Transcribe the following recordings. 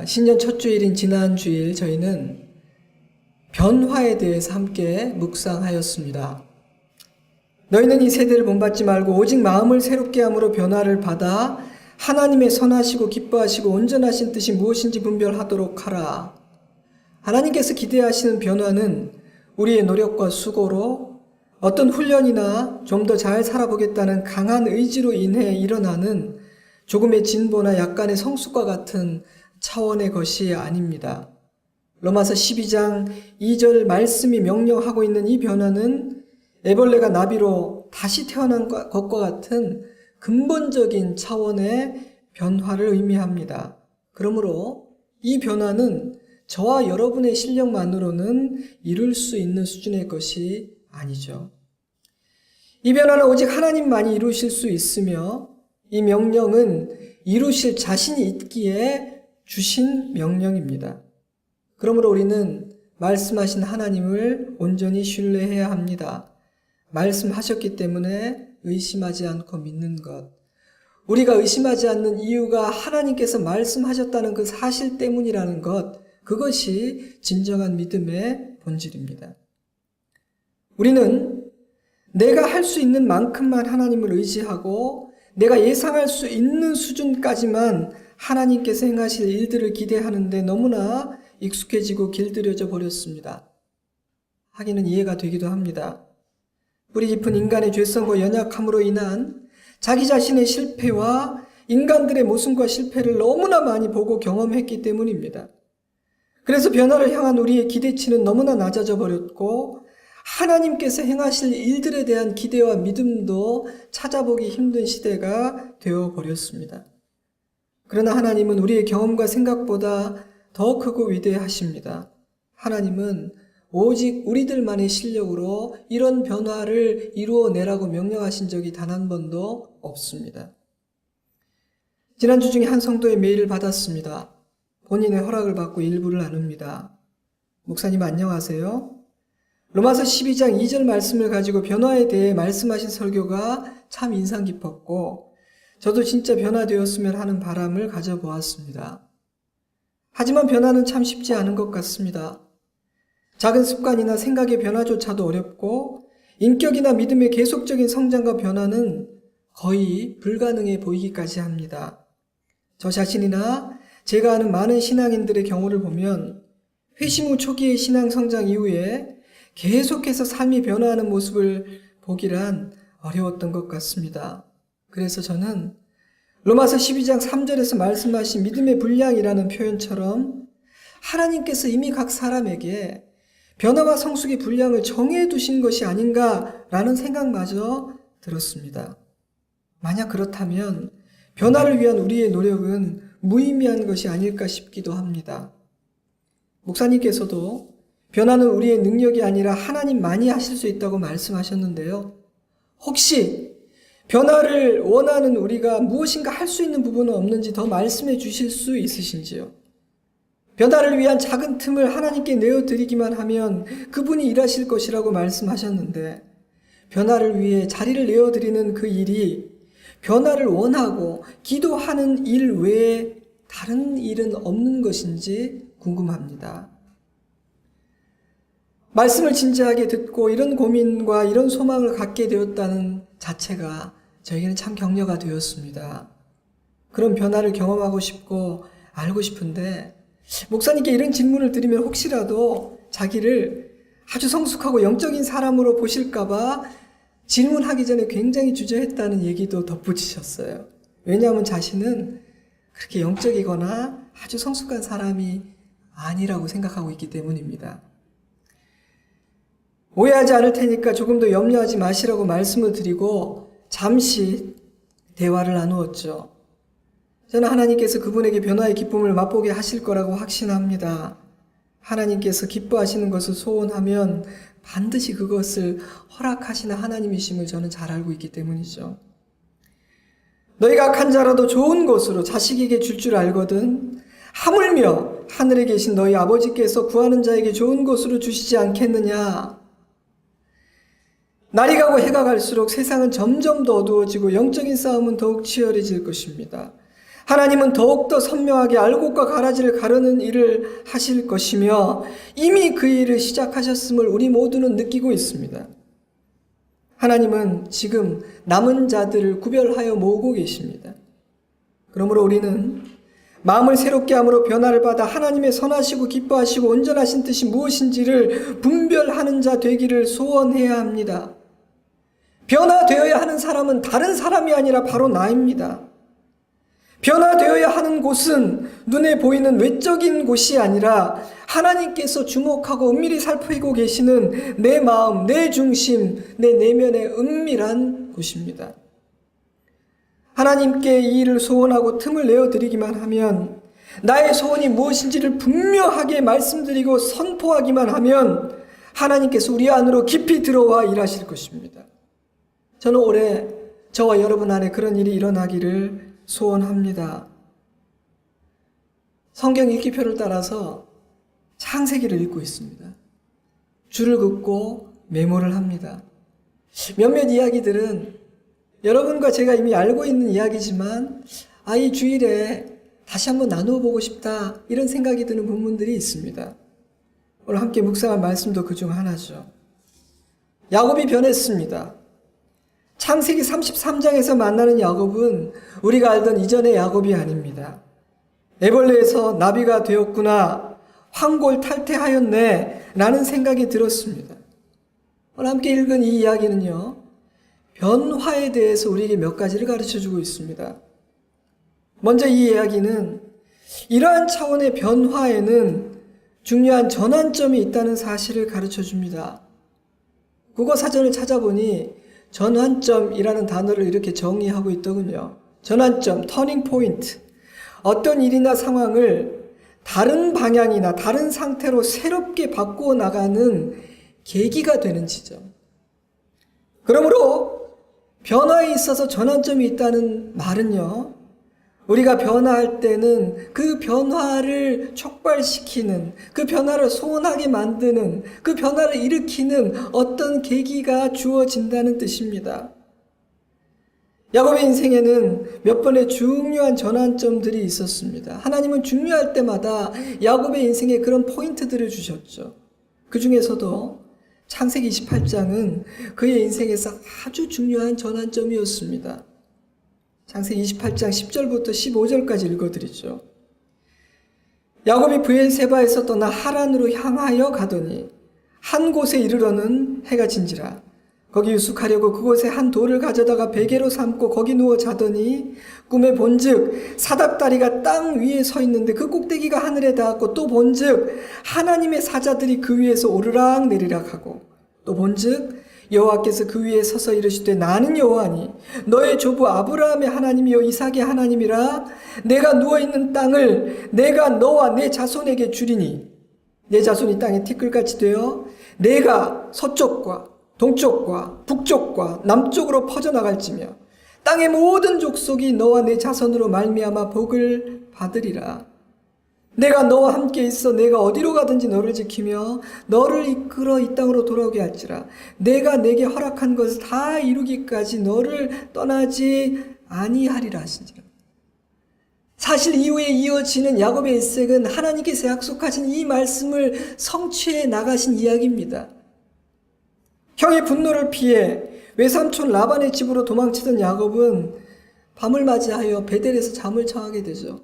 신년 첫 주일인 지난 주일 저희는 변화에 대해서 함께 묵상하였습니다. 너희는 이 세대를 본받지 말고 오직 마음을 새롭게 함으로 변화를 받아 하나님의 선하시고 기뻐하시고 온전하신 뜻이 무엇인지 분별하도록 하라. 하나님께서 기대하시는 변화는 우리의 노력과 수고로 어떤 훈련이나 좀 더 잘 살아보겠다는 강한 의지로 인해 일어나는 조금의 진보나 약간의 성숙과 같은 차원의 것이 아닙니다. 로마서 12장 2절 말씀이 명령하고 있는 이 변화는 애벌레가 나비로 다시 태어난 것과 같은 근본적인 차원의 변화를 의미합니다. 그러므로 이 변화는 저와 여러분의 실력만으로는 이룰 수 있는 수준의 것이 아니죠. 이 변화는 오직 하나님만이 이루실 수 있으며 이 명령은 이루실 자신이 있기에 주신 명령입니다. 그러므로 우리는 말씀하신 하나님을 온전히 신뢰해야 합니다. 말씀하셨기 때문에 의심하지 않고 믿는 것. 우리가 의심하지 않는 이유가 하나님께서 말씀하셨다는 그 사실 때문이라는 것, 그것이 진정한 믿음의 본질입니다. 우리는 내가 할 수 있는 만큼만 하나님을 의지하고 내가 예상할 수 있는 수준까지만 하나님께서 행하실 일들을 기대하는데 너무나 익숙해지고 길들여져 버렸습니다. 하기는 이해가 되기도 합니다. 뿌리 깊은 인간의 죄성과 연약함으로 인한 자기 자신의 실패와 인간들의 모순과 실패를 너무나 많이 보고 경험했기 때문입니다. 그래서 변화를 향한 우리의 기대치는 너무나 낮아져 버렸고 하나님께서 행하실 일들에 대한 기대와 믿음도 찾아보기 힘든 시대가 되어버렸습니다. 그러나 하나님은 우리의 경험과 생각보다 더 크고 위대하십니다. 하나님은 오직 우리들만의 실력으로 이런 변화를 이루어내라고 명령하신 적이 단 한 번도 없습니다. 지난주 중에 한 성도의 메일을 받았습니다. 본인의 허락을 받고 일부를 나눕니다. 목사님 안녕하세요. 로마서 12장 2절 말씀을 가지고 변화에 대해 말씀하신 설교가 참 인상 깊었고 저도 진짜 변화되었으면 하는 바람을 가져보았습니다. 하지만 변화는 참 쉽지 않은 것 같습니다. 작은 습관이나 생각의 변화조차도 어렵고 인격이나 믿음의 계속적인 성장과 변화는 거의 불가능해 보이기까지 합니다. 저 자신이나 제가 아는 많은 신앙인들의 경우를 보면 회심 후 초기의 신앙 성장 이후에 계속해서 삶이 변화하는 모습을 보기란 어려웠던 것 같습니다. 그래서 저는 로마서 12장 3절에서 말씀하신 믿음의 분량이라는 표현처럼 하나님께서 이미 각 사람에게 변화와 성숙의 분량을 정해 두신 것이 아닌가라는 생각마저 들었습니다. 만약 그렇다면 변화를 위한 우리의 노력은 무의미한 것이 아닐까 싶기도 합니다. 목사님께서도 변화는 우리의 능력이 아니라 하나님만이 하실 수 있다고 말씀하셨는데요. 혹시 변화를 원하는 우리가 무엇인가 할 수 있는 부분은 없는지 더 말씀해 주실 수 있으신지요? 변화를 위한 작은 틈을 하나님께 내어드리기만 하면 그분이 일하실 것이라고 말씀하셨는데 변화를 위해 자리를 내어드리는 그 일이 변화를 원하고 기도하는 일 외에 다른 일은 없는 것인지 궁금합니다. 말씀을 진지하게 듣고 이런 고민과 이런 소망을 갖게 되었다는 자체가 저에게는 참 격려가 되었습니다. 그런 변화를 경험하고 싶고 알고 싶은데 목사님께 이런 질문을 드리면 혹시라도 자기를 아주 성숙하고 영적인 사람으로 보실까봐 질문하기 전에 굉장히 주저했다는 얘기도 덧붙이셨어요. 왜냐하면 자신은 그렇게 영적이거나 아주 성숙한 사람이 아니라고 생각하고 있기 때문입니다. 오해하지 않을 테니까 조금 더 염려하지 마시라고 말씀을 드리고 잠시 대화를 나누었죠. 저는 하나님께서 그분에게 변화의 기쁨을 맛보게 하실 거라고 확신합니다. 하나님께서 기뻐하시는 것을 소원하면 반드시 그것을 허락하시는 하나님이심을 저는 잘 알고 있기 때문이죠. 너희가 악한 자라도 좋은 것으로 자식에게 줄 알거든 하물며 하늘에 계신 너희 아버지께서 구하는 자에게 좋은 것으로 주시지 않겠느냐. 날이 가고 해가 갈수록 세상은 점점 더 어두워지고 영적인 싸움은 더욱 치열해질 것입니다. 하나님은 더욱더 선명하게 알곡과 가라지를 가르는 일을 하실 것이며 이미 그 일을 시작하셨음을 우리 모두는 느끼고 있습니다. 하나님은 지금 남은 자들을 구별하여 모으고 계십니다. 그러므로 우리는 마음을 새롭게 함으로 변화를 받아 하나님의 선하시고 기뻐하시고 온전하신 뜻이 무엇인지를 분별하는 자 되기를 소원해야 합니다. 변화되어야 하는 사람은 다른 사람이 아니라 바로 나입니다. 변화되어야 하는 곳은 눈에 보이는 외적인 곳이 아니라 하나님께서 주목하고 은밀히 살피고 계시는 내 마음, 내 중심, 내 내면의 은밀한 곳입니다. 하나님께 이 일을 소원하고 틈을 내어드리기만 하면, 나의 소원이 무엇인지를 분명하게 말씀드리고 선포하기만 하면 하나님께서 우리 안으로 깊이 들어와 일하실 것입니다. 저는 올해 저와 여러분 안에 그런 일이 일어나기를 소원합니다. 성경 읽기표를 따라서 창세기를 읽고 있습니다. 줄을 긋고 메모를 합니다. 몇몇 이야기들은 여러분과 제가 이미 알고 있는 이야기지만 이 주일에 다시 한번 나누어 보고 싶다, 이런 생각이 드는 부분들이 있습니다. 오늘 함께 묵상한 말씀도 그중 하나죠. 야곱이 변했습니다. 창세기 33장에서 만나는 야곱은 우리가 알던 이전의 야곱이 아닙니다. 애벌레에서 나비가 되었구나, 황골탈퇴하였네 라는 생각이 들었습니다. 오늘 함께 읽은 이 이야기는요, 변화에 대해서 우리에게 몇 가지를 가르쳐주고 있습니다. 먼저 이 이야기는 이러한 차원의 변화에는 중요한 전환점이 있다는 사실을 가르쳐줍니다. 국어사전을 찾아보니 전환점이라는 단어를 이렇게 정의하고 있더군요. 전환점, 터닝 포인트. 어떤 일이나 상황을 다른 방향이나 다른 상태로 새롭게 바꾸어 나가는 계기가 되는 지점. 그러므로 변화에 있어서 전환점이 있다는 말은요, 우리가 변화할 때는 그 변화를 촉발시키는, 그 변화를 소원하게 만드는, 그 변화를 일으키는 어떤 계기가 주어진다는 뜻입니다. 야곱의 인생에는 몇 번의 중요한 전환점들이 있었습니다. 하나님은 중요할 때마다 야곱의 인생에 그런 포인트들을 주셨죠. 그 중에서도 창세기 28장은 그의 인생에서 아주 중요한 전환점이었습니다. 창세기 28장 10절부터 15절까지 읽어드리죠. 야곱이 브엘세바에서 떠나 하란으로 향하여 가더니 한 곳에 이르러는 해가 진지라. 거기 유숙하려고 그곳에 한 돌을 가져다가 베개로 삼고 거기 누워 자더니 꿈에 본즉 사닥다리가 땅 위에 서 있는데 그 꼭대기가 하늘에 닿았고, 또 본즉 하나님의 사자들이 그 위에서 오르락 내리락 하고, 또 본즉 여호와께서 그 위에 서서 이르시되 나는 여호와니 너의 조부 아브라함의 하나님이요 이삭의 하나님이라. 내가 누워있는 땅을 내가 너와 내 자손에게 주리니 내 자손이 땅에 티끌같이 되어 내가 서쪽과 동쪽과 북쪽과 남쪽으로 퍼져나갈지며 땅의 모든 족속이 너와 내 자손으로 말미암아 복을 받으리라. 내가 너와 함께 있어 내가 어디로 가든지 너를 지키며 너를 이끌어 이 땅으로 돌아오게 할지라. 내가 내게 허락한 것을 다 이루기까지 너를 떠나지 아니하리라 하신지라. 사실 이후에 이어지는 야곱의 일생은 하나님께서 약속하신 이 말씀을 성취해 나가신 이야기입니다. 형의 분노를 피해 외삼촌 라반의 집으로 도망치던 야곱은 밤을 맞이하여 베델에서 잠을 청하게 되죠.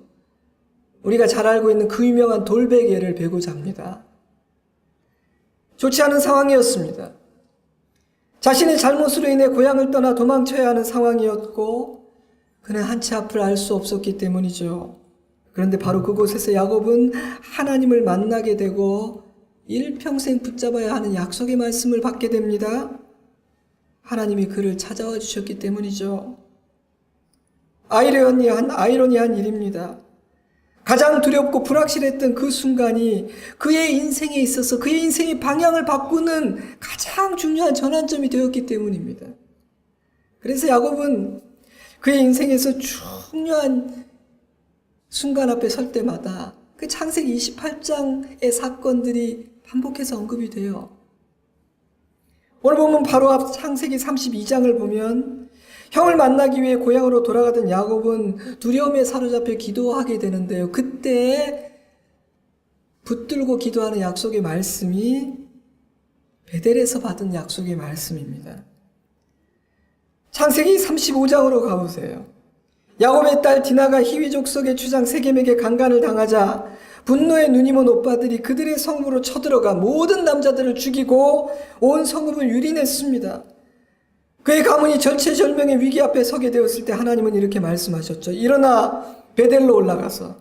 우리가 잘 알고 있는 그 유명한 돌베개를 베고 잡니다. 좋지 않은 상황이었습니다. 자신의 잘못으로 인해 고향을 떠나 도망쳐야 하는 상황이었고, 그는 한치 앞을 알 수 없었기 때문이죠. 그런데 바로 그곳에서 야곱은 하나님을 만나게 되고 일평생 붙잡아야 하는 약속의 말씀을 받게 됩니다. 하나님이 그를 찾아와 주셨기 때문이죠. 아이러니한 일입니다. 가장 두렵고 불확실했던 그 순간이 그의 인생에 있어서 그의 인생의 방향을 바꾸는 가장 중요한 전환점이 되었기 때문입니다. 그래서 야곱은 그의 인생에서 중요한 순간 앞에 설 때마다 그 창세기 28장의 사건들이 반복해서 언급이 돼요. 오늘 보면 바로 앞 창세기 32장을 보면 형을 만나기 위해 고향으로 돌아가던 야곱은 두려움에 사로잡혀 기도하게 되는데요. 그때 붙들고 기도하는 약속의 말씀이 베델에서 받은 약속의 말씀입니다. 창세기 35장으로 가보세요. 야곱의 딸 디나가 히위 족속의 주장 세겜에게 강간을 당하자 분노에 눈이 먼 오빠들이 그들의 성읍으로 쳐들어가 모든 남자들을 죽이고 온 성읍을 유린했습니다. 그의 가문이 절체절명의 위기 앞에 서게 되었을 때 하나님은 이렇게 말씀하셨죠. 일어나 베델로 올라가서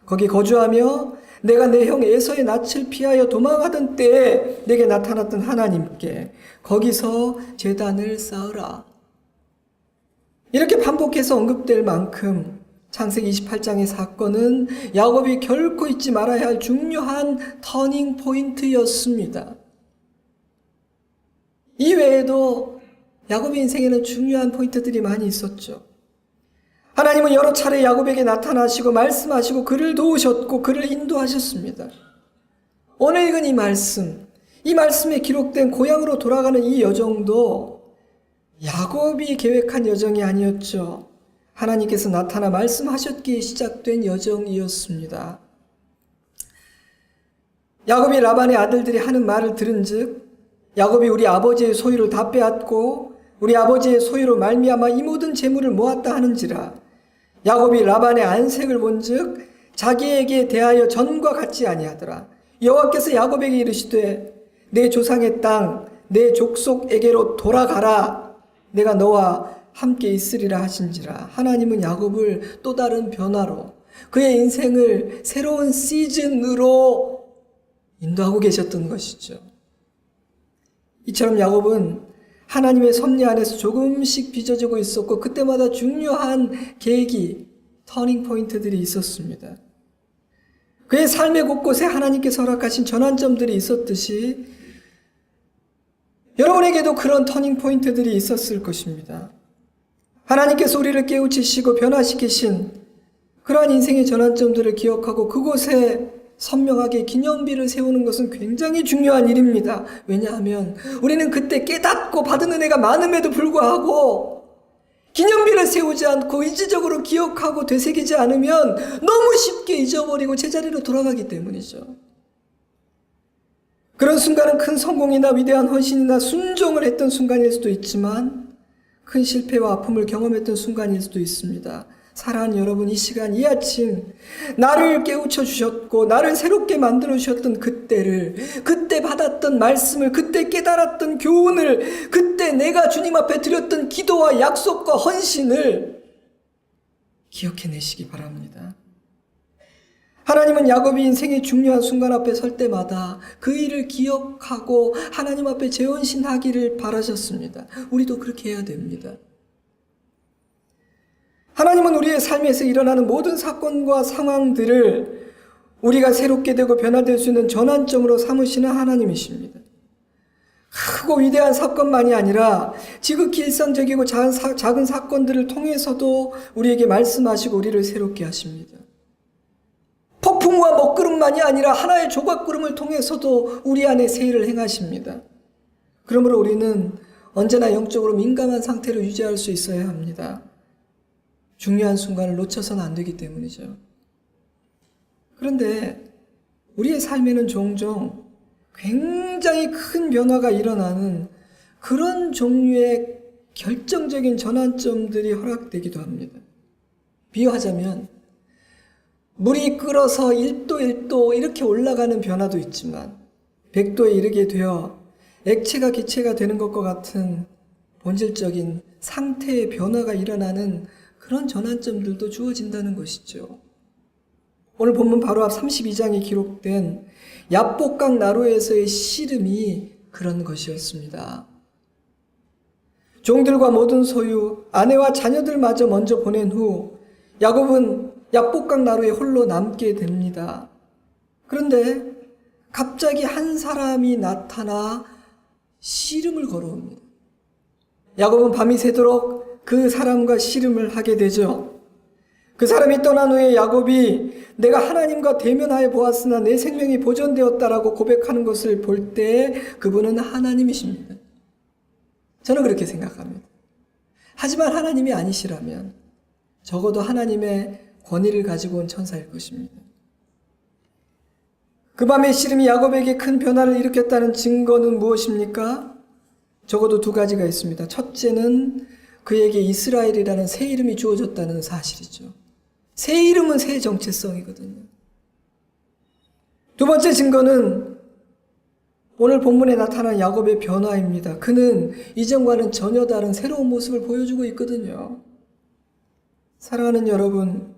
거기 거주하며 내가 내 형 에서의 낯을 피하여 도망하던 때에 내게 나타났던 하나님께 거기서 제단을 쌓으라. 이렇게 반복해서 언급될 만큼 창세기 28장의 사건은 야곱이 결코 잊지 말아야 할 중요한 터닝 포인트였습니다. 이 외에도 야곱의 인생에는 중요한 포인트들이 많이 있었죠. 하나님은 여러 차례 야곱에게 나타나시고 말씀하시고 그를 도우셨고 그를 인도하셨습니다. 오늘 읽은 이 말씀에 기록된 고향으로 돌아가는 이 여정도 야곱이 계획한 여정이 아니었죠. 하나님께서 나타나 말씀하셨기에 시작된 여정이었습니다. 야곱이 라반의 아들들이 하는 말을 들은즉 야곱이 우리 아버지의 소유를 다 빼앗고 우리 아버지의 소유로 말미암아 이 모든 재물을 모았다 하는지라. 야곱이 라반의 안색을 본즉 자기에게 대하여 전과 같지 아니하더라. 여호와께서 야곱에게 이르시되 내 조상의 땅 내 족속에게로 돌아가라. 내가 너와 함께 있으리라 하신지라. 하나님은 야곱을 또 다른 변화로 그의 인생을 새로운 시즌으로 인도하고 계셨던 것이죠. 이처럼 야곱은 하나님의 섭리 안에서 조금씩 빚어지고 있었고 그때마다 중요한 계기, 터닝 포인트들이 있었습니다. 그의 삶의 곳곳에 하나님께서 허락하신 전환점들이 있었듯이 여러분에게도 그런 터닝 포인트들이 있었을 것입니다. 하나님께서 우리를 깨우치시고 변화시키신 그러한 인생의 전환점들을 기억하고 그곳에 선명하게 기념비를 세우는 것은 굉장히 중요한 일입니다. 왜냐하면 우리는 그때 깨닫고 받은 은혜가 많음에도 불구하고 기념비를 세우지 않고 의지적으로 기억하고 되새기지 않으면 너무 쉽게 잊어버리고 제자리로 돌아가기 때문이죠. 그런 순간은 큰 성공이나 위대한 헌신이나 순종을 했던 순간일 수도 있지만 큰 실패와 아픔을 경험했던 순간일 수도 있습니다. 사랑하는 여러분, 이 시간, 이 아침 나를 깨우쳐 주셨고 나를 새롭게 만들어 주셨던 그때를, 그때 받았던 말씀을, 그때 깨달았던 교훈을, 그때 내가 주님 앞에 드렸던 기도와 약속과 헌신을 기억해내시기 바랍니다. 하나님은 야곱이 인생의 중요한 순간 앞에 설 때마다 그 일을 기억하고 하나님 앞에 재헌신하기를 바라셨습니다. 우리도 그렇게 해야 됩니다. 하나님은 우리의 삶에서 일어나는 모든 사건과 상황들을 우리가 새롭게 되고 변화될 수 있는 전환점으로 삼으시는 하나님이십니다. 크고 위대한 사건만이 아니라 지극히 일상적이고 작은 사건들을 통해서도 우리에게 말씀하시고 우리를 새롭게 하십니다. 폭풍과 먹구름만이 아니라 하나의 조각구름을 통해서도 우리 안에 새 일을 행하십니다. 그러므로 우리는 언제나 영적으로 민감한 상태를 유지할 수 있어야 합니다. 중요한 순간을 놓쳐서는 안 되기 때문이죠. 그런데 우리의 삶에는 종종 굉장히 큰 변화가 일어나는 그런 종류의 결정적인 전환점들이 허락되기도 합니다. 비유하자면 물이 끓어서 1도 1도 이렇게 올라가는 변화도 있지만 100도에 이르게 되어 액체가 기체가 되는 것과 같은 본질적인 상태의 변화가 일어나는 그런 전환점들도 주어진다는 것이죠. 오늘 본문 바로 앞 32장에 기록된 야복강 나루에서의 씨름이 그런 것이었습니다. 종들과 모든 소유, 아내와 자녀들마저 먼저 보낸 후 야곱은 야복강 나루에 홀로 남게 됩니다. 그런데 갑자기 한 사람이 나타나 씨름을 걸어옵니다. 야곱은 밤이 새도록 그 사람과 씨름을 하게 되죠. 그 사람이 떠난 후에 야곱이 내가 하나님과 대면하여 보았으나 내 생명이 보존되었다라고 고백하는 것을 볼 때 그분은 하나님이십니다. 저는 그렇게 생각합니다. 하지만 하나님이 아니시라면 적어도 하나님의 권위를 가지고 온 천사일 것입니다. 그 밤의 씨름이 야곱에게 큰 변화를 일으켰다는 증거는 무엇입니까? 적어도 두 가지가 있습니다. 첫째는 그에게 이스라엘이라는 새 이름이 주어졌다는 사실이죠. 새 이름은 새 정체성이거든요. 두 번째 증거는 오늘 본문에 나타난 야곱의 변화입니다. 그는 이전과는 전혀 다른 새로운 모습을 보여주고 있거든요. 사랑하는 여러분,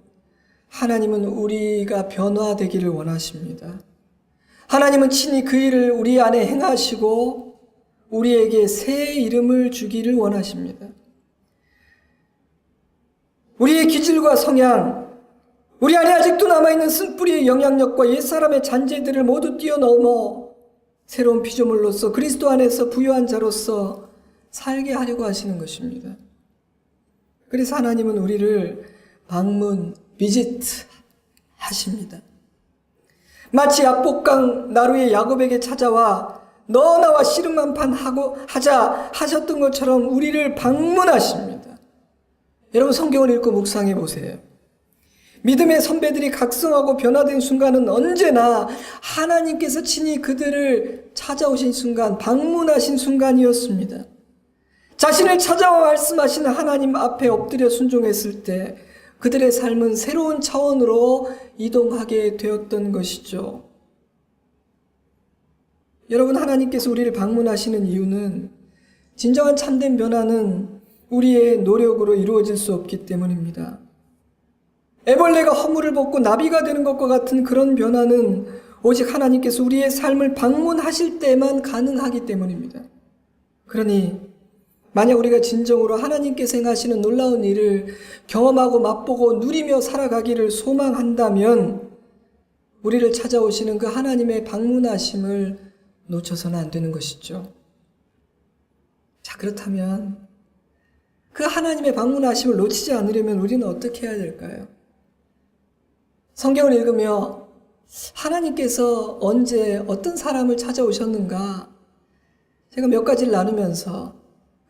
하나님은 우리가 변화되기를 원하십니다. 하나님은 친히 그 일을 우리 안에 행하시고 우리에게 새 이름을 주기를 원하십니다. 우리의 기질과 성향, 우리 안에 아직도 남아있는 쓴뿌리의 영향력과 옛사람의 잔재들을 모두 뛰어넘어 새로운 피조물로서 그리스도 안에서 부유한 자로서 살게 하려고 하시는 것입니다. 그래서 하나님은 우리를 방문, 비지트 하십니다. 마치 약복강 나루의 야곱에게 찾아와 너 나와 씨름 한판 하자 하셨던 것처럼 우리를 방문하십니다. 여러분 성경을 읽고 묵상해 보세요. 믿음의 선배들이 각성하고 변화된 순간은 언제나 하나님께서 친히 그들을 찾아오신 순간, 방문하신 순간이었습니다. 자신을 찾아와 말씀하시는 하나님 앞에 엎드려 순종했을 때 그들의 삶은 새로운 차원으로 이동하게 되었던 것이죠. 여러분, 하나님께서 우리를 방문하시는 이유는 진정한 참된 변화는 우리의 노력으로 이루어질 수 없기 때문입니다. 애벌레가 허물을 벗고 나비가 되는 것과 같은 그런 변화는 오직 하나님께서 우리의 삶을 방문하실 때만 가능하기 때문입니다. 그러니 만약 우리가 진정으로 하나님께서 행하시는 놀라운 일을 경험하고 맛보고 누리며 살아가기를 소망한다면 우리를 찾아오시는 그 하나님의 방문하심을 놓쳐서는 안 되는 것이죠. 자, 그렇다면 그 하나님의 방문하심을 놓치지 않으려면 우리는 어떻게 해야 될까요? 성경을 읽으며 하나님께서 언제 어떤 사람을 찾아오셨는가 제가 몇 가지를 나누면서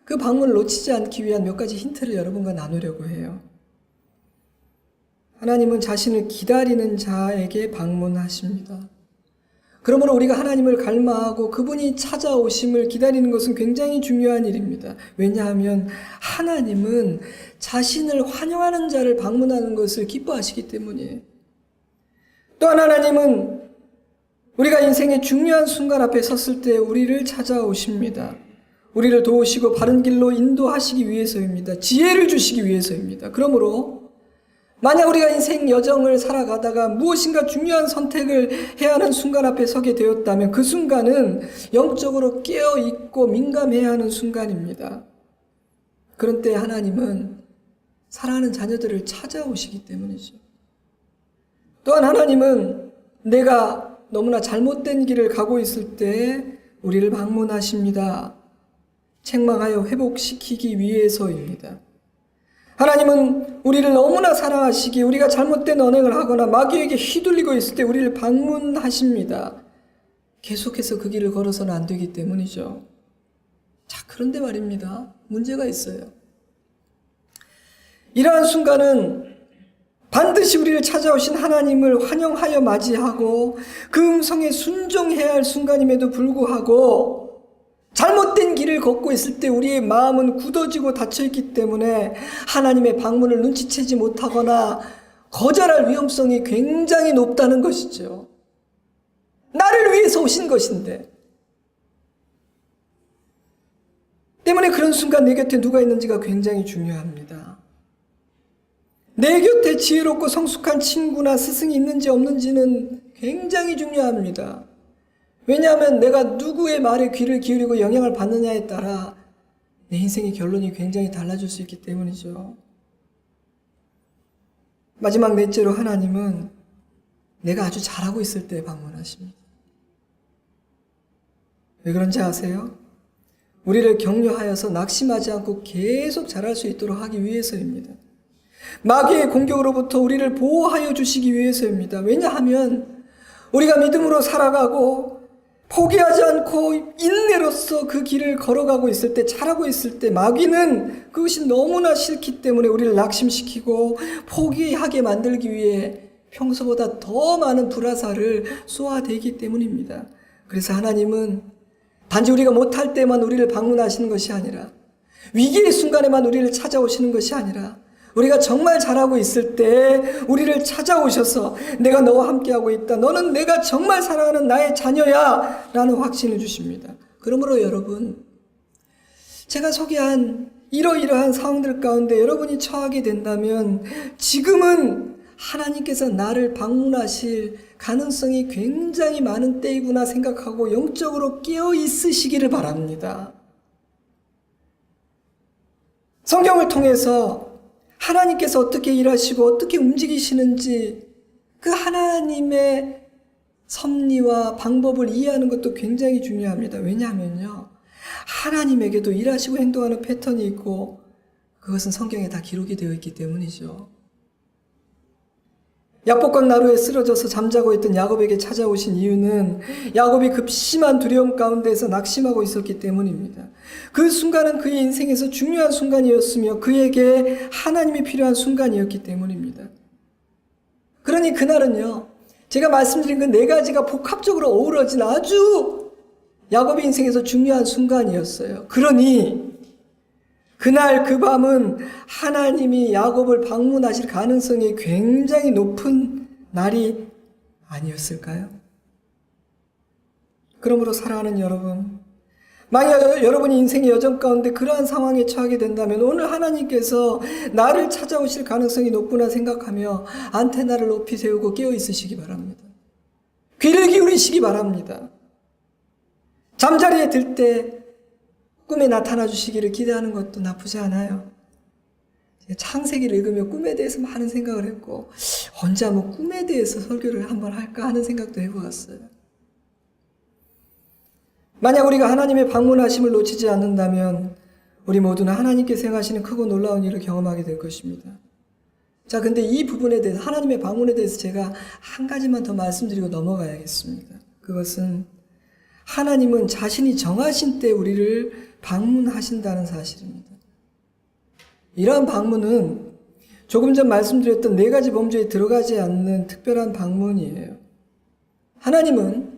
그 방문을 놓치지 않기 위한 몇 가지 힌트를 여러분과 나누려고 해요. 하나님은 자신을 기다리는 자에게 방문하십니다. 그러므로 우리가 하나님을 갈망하고 그분이 찾아오심을 기다리는 것은 굉장히 중요한 일입니다. 왜냐하면 하나님은 자신을 환영하는 자를 방문하는 것을 기뻐하시기 때문이에요. 또한 하나님은 우리가 인생의 중요한 순간 앞에 섰을 때 우리를 찾아오십니다. 우리를 도우시고 바른 길로 인도하시기 위해서입니다. 지혜를 주시기 위해서입니다. 그러므로 만약 우리가 인생 여정을 살아가다가 무엇인가 중요한 선택을 해야 하는 순간 앞에 서게 되었다면 그 순간은 영적으로 깨어있고 민감해야 하는 순간입니다. 그런 때 하나님은 사랑하는 자녀들을 찾아오시기 때문이죠. 또한 하나님은 내가 너무나 잘못된 길을 가고 있을 때 우리를 방문하십니다. 책망하여 회복시키기 위해서입니다. 하나님은 우리를 너무나 사랑하시기에 우리가 잘못된 언행을 하거나 마귀에게 휘둘리고 있을 때 우리를 방문하십니다. 계속해서 그 길을 걸어서는 안 되기 때문이죠. 자, 그런데 말입니다. 문제가 있어요. 이러한 순간은 반드시 우리를 찾아오신 하나님을 환영하여 맞이하고 그 음성에 순종해야 할 순간임에도 불구하고 잘못된 길을 걷고 있을 때 우리의 마음은 굳어지고 닫혀있기 때문에 하나님의 방문을 눈치채지 못하거나 거절할 위험성이 굉장히 높다는 것이죠. 나를 위해서 오신 것인데. 때문에 그런 순간 내 곁에 누가 있는지가 굉장히 중요합니다. 내 곁에 지혜롭고 성숙한 친구나 스승이 있는지 없는지는 굉장히 중요합니다. 왜냐하면 내가 누구의 말에 귀를 기울이고 영향을 받느냐에 따라 내 인생의 결론이 굉장히 달라질 수 있기 때문이죠. 마지막 넷째로 하나님은 내가 아주 잘하고 있을 때 방문하십니다. 왜 그런지 아세요? 우리를 격려하여서 낙심하지 않고 계속 잘할 수 있도록 하기 위해서입니다. 마귀의 공격으로부터 우리를 보호하여 주시기 위해서입니다. 왜냐하면 우리가 믿음으로 살아가고 포기하지 않고 인내로서 그 길을 걸어가고 있을 때, 잘하고 있을 때 마귀는 그것이 너무나 싫기 때문에 우리를 낙심시키고 포기하게 만들기 위해 평소보다 더 많은 불화살을 쏘아대기 때문입니다. 그래서 하나님은 단지 우리가 못할 때만 우리를 방문하시는 것이 아니라, 위기의 순간에만 우리를 찾아오시는 것이 아니라, 우리가 정말 잘하고 있을 때 우리를 찾아오셔서 내가 너와 함께하고 있다, 너는 내가 정말 사랑하는 나의 자녀야 라는 확신을 주십니다. 그러므로 여러분, 제가 소개한 이러이러한 상황들 가운데 여러분이 처하게 된다면 지금은 하나님께서 나를 방문하실 가능성이 굉장히 많은 때이구나 생각하고 영적으로 깨어 있으시기를 바랍니다. 성경을 통해서 하나님께서 어떻게 일하시고 어떻게 움직이시는지 그 하나님의 섭리와 방법을 이해하는 것도 굉장히 중요합니다. 왜냐하면요, 하나님에게도 일하시고 행동하는 패턴이 있고 그것은 성경에 다 기록이 되어 있기 때문이죠. 야복강 나루에 쓰러져서 잠자고 있던 야곱에게 찾아오신 이유는 야곱이 급심한 두려움 가운데서 낙심하고 있었기 때문입니다. 그 순간은 그의 인생에서 중요한 순간이었으며 그에게 하나님이 필요한 순간이었기 때문입니다. 그러니 그날은요, 제가 말씀드린 그 네 가지가 복합적으로 어우러진 아주 야곱의 인생에서 중요한 순간이었어요. 그러니 그날 그 밤은 하나님이 야곱을 방문하실 가능성이 굉장히 높은 날이 아니었을까요? 그러므로 사랑하는 여러분, 만약 여러분이 인생의 여정 가운데 그러한 상황에 처하게 된다면 오늘 하나님께서 나를 찾아오실 가능성이 높구나 생각하며 안테나를 높이 세우고 깨어 있으시기 바랍니다. 귀를 기울이시기 바랍니다. 잠자리에 들 때 꿈에 나타나 주시기를 기대하는 것도 나쁘지 않아요. 창세기를 읽으며 꿈에 대해서 많은 생각을 했고 언제 한번 꿈에 대해서 설교를 한번 할까 하는 생각도 해보았어요. 만약 우리가 하나님의 방문하심을 놓치지 않는다면 우리 모두는 하나님께서 행하시는 크고 놀라운 일을 경험하게 될 것입니다. 자, 근데 이 부분에 대해서, 하나님의 방문에 대해서 제가 한 가지만 더 말씀드리고 넘어가야겠습니다. 그것은 하나님은 자신이 정하신 때 우리를 방문하신다는 사실입니다. 이러한 방문은 조금 전 말씀드렸던 네 가지 범주에 들어가지 않는 특별한 방문이에요. 하나님은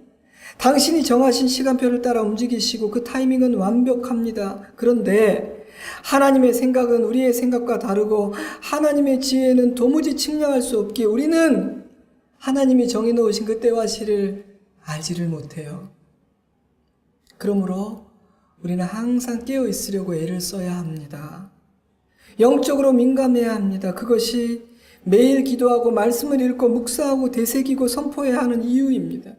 당신이 정하신 시간표를 따라 움직이시고 그 타이밍은 완벽합니다. 그런데 하나님의 생각은 우리의 생각과 다르고 하나님의 지혜는 도무지 측량할 수 없기에 우리는 하나님이 정해놓으신 그 때와 시를 알지를 못해요. 그러므로 우리는 항상 깨어 있으려고 애를 써야 합니다. 영적으로 민감해야 합니다. 그것이 매일 기도하고 말씀을 읽고 묵상하고 되새기고 선포해야 하는 이유입니다.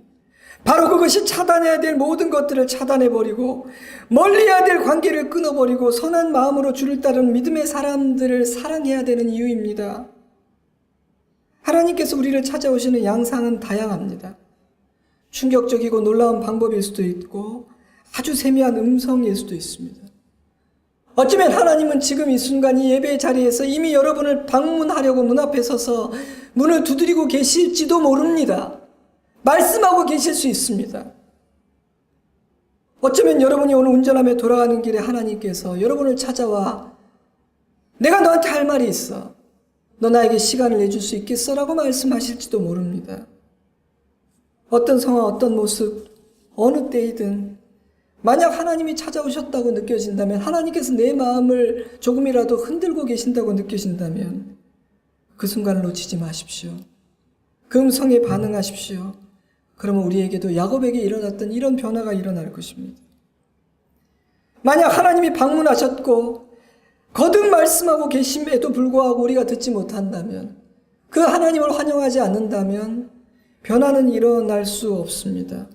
바로 그것이 차단해야 될 모든 것들을 차단해버리고 멀리해야 될 관계를 끊어버리고 선한 마음으로 주를 따르는 믿음의 사람들을 사랑해야 되는 이유입니다. 하나님께서 우리를 찾아오시는 양상은 다양합니다. 충격적이고 놀라운 방법일 수도 있고 아주 세미한 음성일 수도 있습니다. 어쩌면 하나님은 지금 이 순간 이 예배의 자리에서 이미 여러분을 방문하려고 문 앞에 서서 문을 두드리고 계실지도 모릅니다. 말씀하고 계실 수 있습니다. 어쩌면 여러분이 오늘 운전하며 돌아가는 길에 하나님께서 여러분을 찾아와 내가 너한테 할 말이 있어. 너 나에게 시간을 내줄 수 있겠어? 라고 말씀하실지도 모릅니다. 어떤 상황, 어떤 모습, 어느 때이든 만약 하나님이 찾아오셨다고 느껴진다면, 하나님께서 내 마음을 조금이라도 흔들고 계신다고 느껴진다면 그 순간을 놓치지 마십시오. 그 음성에 반응하십시오. 그러면 우리에게도 야곱에게 일어났던 이런 변화가 일어날 것입니다. 만약 하나님이 방문하셨고 거듭 말씀하고 계심에도 불구하고 우리가 듣지 못한다면, 그 하나님을 환영하지 않는다면 변화는 일어날 수 없습니다.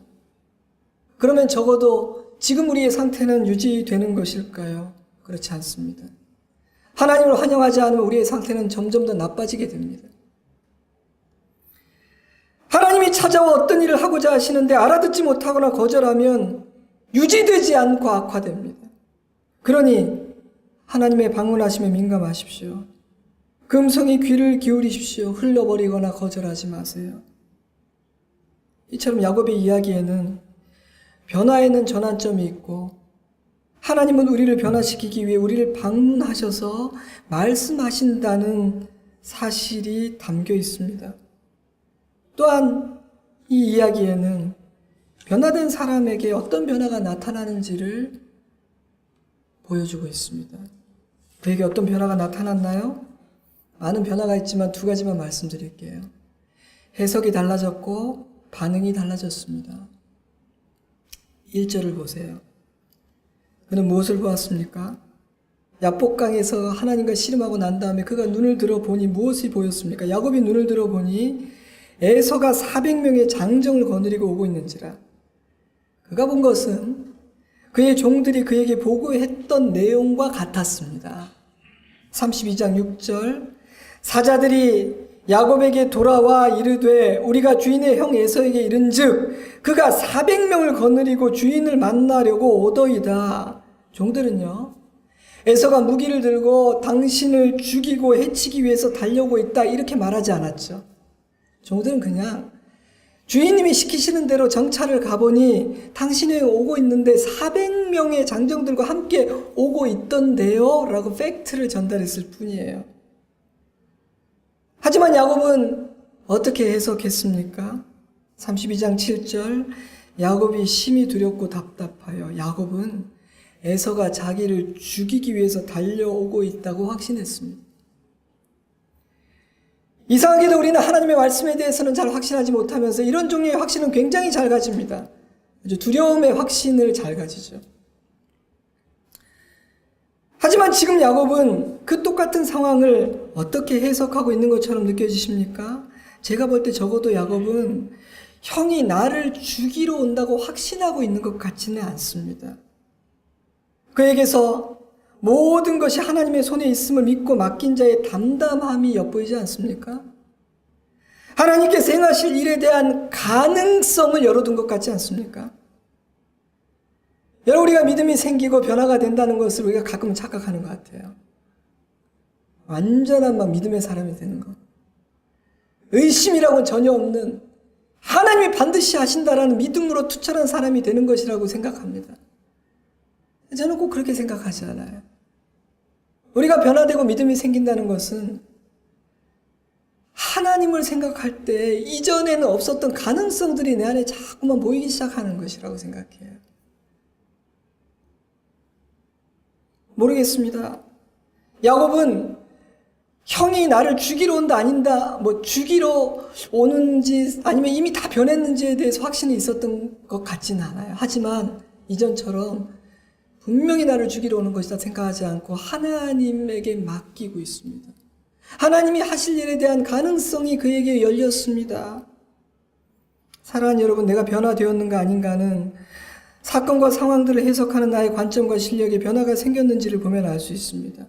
그러면 적어도 지금 우리의 상태는 유지되는 것일까요? 그렇지 않습니다. 하나님을 환영하지 않으면 우리의 상태는 점점 더 나빠지게 됩니다. 하나님이 찾아와 어떤 일을 하고자 하시는데 알아듣지 못하거나 거절하면 유지되지 않고 악화됩니다. 그러니 하나님의 방문하심에 민감하십시오. 그 음성에 귀를 기울이십시오. 흘려버리거나 거절하지 마세요. 이처럼 야곱의 이야기에는 변화에는 전환점이 있고 하나님은 우리를 변화시키기 위해 우리를 방문하셔서 말씀하신다는 사실이 담겨 있습니다. 또한 이 이야기에는 변화된 사람에게 어떤 변화가 나타나는지를 보여주고 있습니다. 그에게 어떤 변화가 나타났나요? 많은 변화가 있지만 두 가지만 말씀드릴게요. 해석이 달라졌고 반응이 달라졌습니다. 1절을 보세요. 그는 무엇을 보았습니까? 야복강에서 하나님과 씨름하고 난 다음에 그가 눈을 들어보니 무엇이 보였습니까? 야곱이 눈을 들어보니 에서가 400명의 장정을 거느리고 오고 있는지라. 그가 본 것은 그의 종들이 그에게 보고했던 내용과 같았습니다. 32장 6절 사자들이 야곱에게 돌아와 이르되 우리가 주인의 형 에서에게 이른즉 그가 400명을 거느리고 주인을 만나려고 오더이다. 종들은요, 에서가 무기를 들고 당신을 죽이고 해치기 위해서 달려오고 있다 이렇게 말하지 않았죠. 종들은 그냥 주인님이 시키시는 대로 정찰을 가보니 당신이 오고 있는데 400명의 장정들과 함께 오고 있던데요 라고 팩트를 전달했을 뿐이에요. 하지만 야곱은 어떻게 해석했습니까? 32장 7절 야곱이 심히 두렵고 답답하여 야곱은 에서가 자기를 죽이기 위해서 달려오고 있다고 확신했습니다. 이상하게도 우리는 하나님의 말씀에 대해서는 잘 확신하지 못하면서 이런 종류의 확신은 굉장히 잘 가집니다. 아주 두려움의 확신을 잘 가지죠. 하지만 지금 야곱은 그 똑같은 상황을 어떻게 해석하고 있는 것처럼 느껴지십니까? 제가 볼 때 적어도 야곱은 형이 나를 죽이러 온다고 확신하고 있는 것 같지는 않습니다. 그에게서 모든 것이 하나님의 손에 있음을 믿고 맡긴 자의 담담함이 엿보이지 않습니까? 하나님께서 행하실 일에 대한 가능성을 열어둔 것 같지 않습니까? 여러분, 우리가 믿음이 생기고 변화가 된다는 것을 우리가 가끔 착각하는 것 같아요. 완전한 막 믿음의 사람이 되는 것. 의심이라고는 전혀 없는 하나님이 반드시 하신다라는 믿음으로 투철한 사람이 되는 것이라고 생각합니다. 저는 꼭 그렇게 생각하지 않아요. 우리가 변화되고 믿음이 생긴다는 것은 하나님을 생각할 때 이전에는 없었던 가능성들이 내 안에 자꾸만 보이기 시작하는 것이라고 생각해요. 모르겠습니다. 야곱은 형이 나를 죽이러 온다 아닌다, 죽이러 오는지 아니면 이미 다 변했는지에 대해서 확신이 있었던 것 같지는 않아요. 하지만 이전처럼 분명히 나를 죽이러 오는 것이다 생각하지 않고 하나님에게 맡기고 있습니다. 하나님이 하실 일에 대한 가능성이 그에게 열렸습니다. 사랑하는 여러분, 내가 변화되었는가 아닌가는 사건과 상황들을 해석하는 나의 관점과 실력에 변화가 생겼는지를 보면 알 수 있습니다.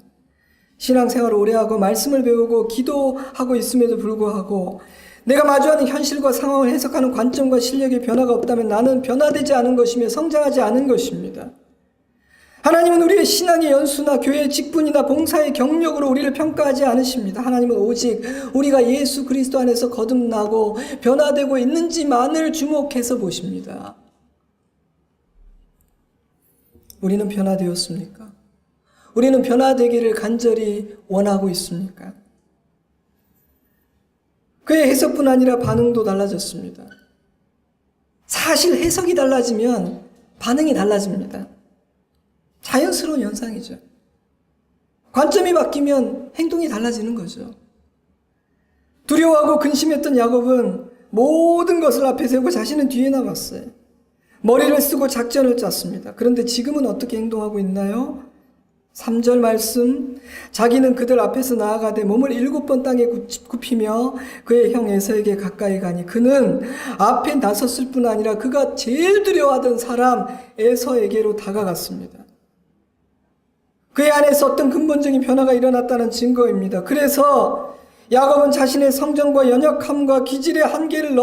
신앙생활을 오래 하고 말씀을 배우고 기도하고 있음에도 불구하고 내가 마주하는 현실과 상황을 해석하는 관점과 실력에 변화가 없다면 나는 변화되지 않은 것이며 성장하지 않은 것입니다. 하나님은 우리의 신앙의 연수나 교회의 직분이나 봉사의 경력으로 우리를 평가하지 않으십니다. 하나님은 오직 우리가 예수 그리스도 안에서 거듭나고 변화되고 있는지만을 주목해서 보십니다. 우리는 변화되었습니까? 우리는 변화되기를 간절히 원하고 있습니까? 그의 해석뿐 아니라 반응도 달라졌습니다. 사실 해석이 달라지면 반응이 달라집니다. 자연스러운 현상이죠. 관점이 바뀌면 행동이 달라지는 거죠. 두려워하고 근심했던 야곱은 모든 것을 앞에 세우고 자신은 뒤에 남았어요. 머리를 쓰고 작전을 짰습니다. 그런데 지금은 어떻게 행동하고 있나요? 3절 말씀, 자기는 그들 앞에서 나아가되 몸을 7번 땅에 굽히며 그의 형 에서에게 가까이 가니 그는 앞에 나섰을 뿐 아니라 그가 제일 두려워하던 사람 에서에게로 다가갔습니다. 그의 안에서 어떤 근본적인 변화가 일어났다는 증거입니다. 그래서 야곱은 자신의 성정과 연약함과 기질의 한계를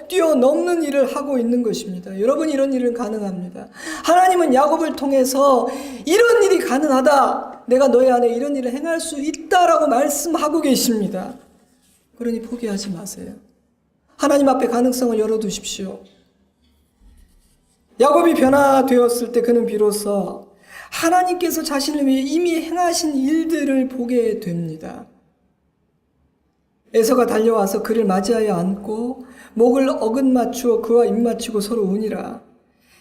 뛰어넘는 일을 하고 있는 것입니다. 여러분, 이런 일은 가능합니다. 하나님은 야곱을 통해서 이런 일이 가능하다, 내가 너희 안에 이런 일을 행할 수 있다라고 말씀하고 계십니다. 그러니 포기하지 마세요. 하나님 앞에 가능성을 열어두십시오. 야곱이 변화되었을 때 그는 비로소 하나님께서 자신을 위해 이미 행하신 일들을 보게 됩니다. 에서가 달려와서 그를 맞이하여 안고 목을 어긋맞추어 그와 입맞추고 서로 우니라.